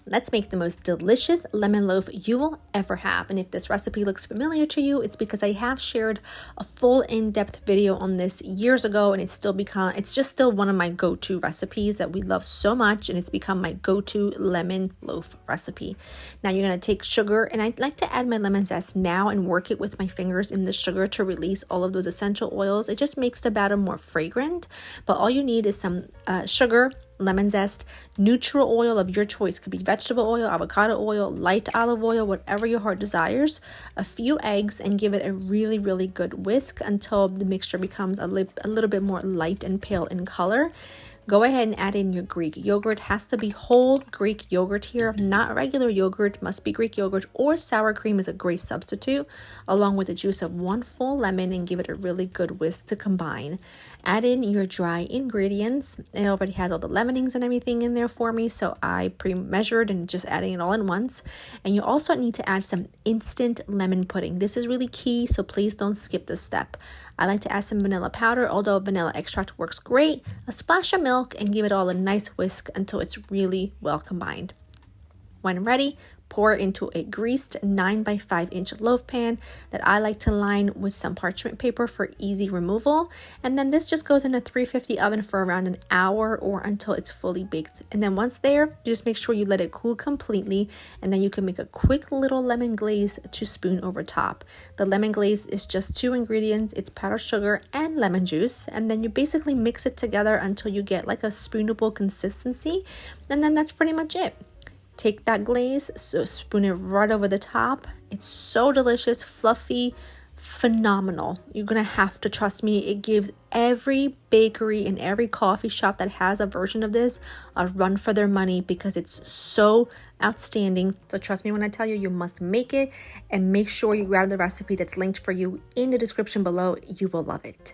Let's make the most delicious lemon loaf you will ever have. And if this recipe looks familiar to you, it's because I have shared a full in-depth video on this years ago, and it's just still one of my go-to recipes that we love so much, and it's become my go-to lemon loaf recipe. Now you're going to take sugar, and I like to add my lemon zest now and work it with my fingers in the sugar to release all of those essential oils. It just makes the batter more fragrant, but all you need is some sugar, lemon zest, neutral oil of your choice. Could be vegetable oil, avocado oil, light olive oil, whatever your heart desires, a few eggs, and give it a really, really good whisk until the mixture becomes a little bit more light and pale in color. Go ahead and add in your Greek yogurt. Has to be whole Greek yogurt here, not regular yogurt. Must be Greek yogurt, or sour cream is a great substitute, along with the juice of 1 full lemon, and give it a really good whisk to combine. Add in your dry ingredients. It already has all the lemonings and everything in there for me, so I pre-measured and just adding it all in once. And you also need to add some instant lemon pudding. This is really key, so please don't skip this step. I like to add some vanilla powder, although vanilla extract works great, a splash of milk, and give it all a nice whisk until it's really well combined. When ready, pour into a greased 9x5-inch loaf pan that I like to line with some parchment paper for easy removal. And then this just goes in a 350 oven for around an hour or until it's fully baked. And then once there, just make sure you let it cool completely, and then you can make a quick little lemon glaze to spoon over top. The lemon glaze is just 2 ingredients. It's powdered sugar and lemon juice, and then you basically mix it together until you get like a spoonable consistency, and then that's pretty much it. Take that glaze, so spoon it right over the top. It's so delicious, fluffy, phenomenal. You're gonna have to trust me. It gives every bakery and every coffee shop that has a version of this a run for their money because it's so outstanding. So trust me when I tell you, you must make it, and make sure you grab the recipe that's linked for you in the description below. You will love it.